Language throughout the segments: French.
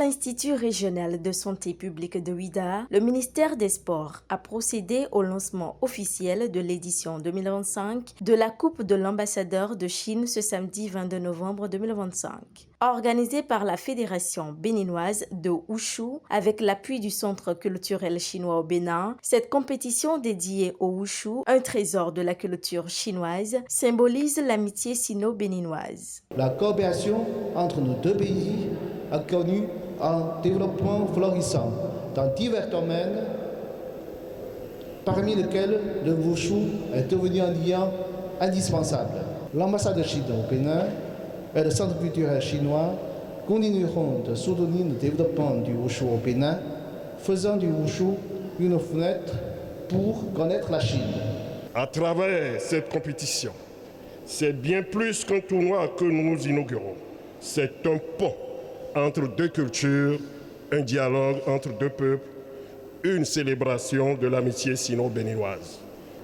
l'Institut régional de santé publique de Ouidah, le ministère des Sports a procédé au lancement officiel de l'édition 2025 de la Coupe de l'ambassadeur de Chine ce samedi 22 novembre 2025. Organisée par la Fédération béninoise de Wushu avec l'appui du Centre culturel chinois au Bénin, cette compétition dédiée au Wushu, un trésor de la culture chinoise, symbolise l'amitié sino-béninoise. La coopération entre nos deux pays a connu un développement florissant dans divers domaines, parmi lesquels le Wushu est devenu un lien indispensable. L'ambassade de Chine au Bénin et le Centre culturel chinois continueront de soutenir le développement du Wushu au Bénin, faisant du Wushu une fenêtre pour connaître la Chine. À travers cette compétition, c'est bien plus qu'un tournoi que nous inaugurons. C'est un pont entre deux cultures, un dialogue entre deux peuples, une célébration de l'amitié sino-béninoise.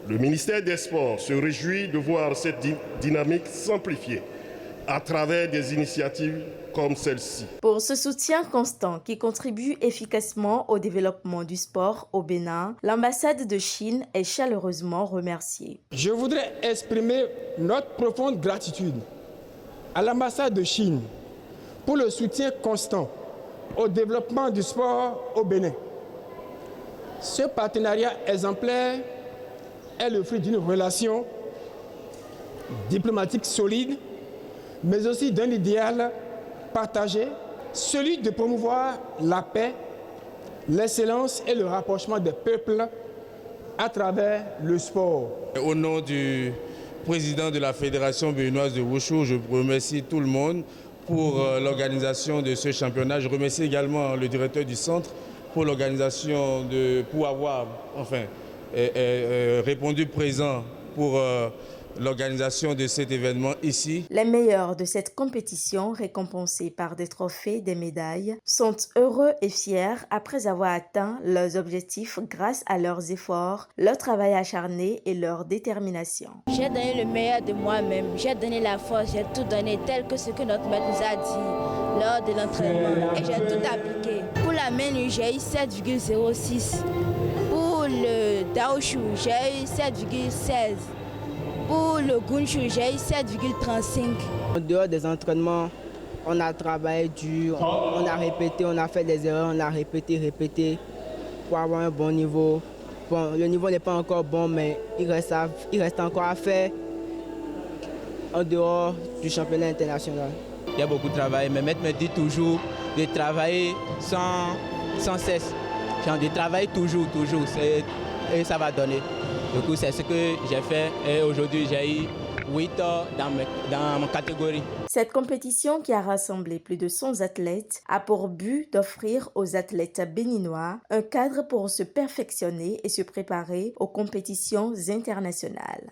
Le ministère des Sports se réjouit de voir cette dynamique s'amplifier à travers des initiatives comme celle-ci. Pour ce soutien constant qui contribue efficacement au développement du sport au Bénin, l'ambassade de Chine est chaleureusement remerciée. Je voudrais exprimer notre profonde gratitude à l'ambassade de Chine pour le soutien constant au développement du sport au Bénin. Ce partenariat exemplaire est le fruit d'une relation diplomatique solide, mais aussi d'un idéal partagé, celui de promouvoir la paix, l'excellence et le rapprochement des peuples à travers le sport. Au nom du président de la Fédération béninoise de Wushu, je remercie tout le monde pour l'organisation de ce championnat. Je remercie également le directeur du centre pour l'organisation, pour avoir répondu présent pour l'organisation de cet événement ici. Les meilleurs de cette compétition, récompensés par des trophées, des médailles, sont heureux et fiers après avoir atteint leurs objectifs grâce à leurs efforts, leur travail acharné et leur détermination. J'ai donné le meilleur de moi-même, j'ai donné la force, j'ai tout donné tel que ce que notre maître nous a dit lors de l'entraînement et j'ai tout appliqué. Pour la menu, j'ai eu 7,06. Pour le Daoshu, j'ai eu 7,16. Pour le Gunshu, j'ai eu 7,35. En dehors des entraînements, on a travaillé dur, on a répété, on a fait des erreurs, on a répété pour avoir un bon niveau. Bon, le niveau n'est pas encore bon, mais il reste encore à faire en dehors du championnat international. Il y a beaucoup de travail, mais maître me dit toujours de travailler sans cesse. De travailler toujours, et ça va donner. Du coup, c'est ce que j'ai fait et aujourd'hui, j'ai eu 8 dans ma catégorie. Cette compétition qui a rassemblé plus de 100 athlètes a pour but d'offrir aux athlètes béninois un cadre pour se perfectionner et se préparer aux compétitions internationales.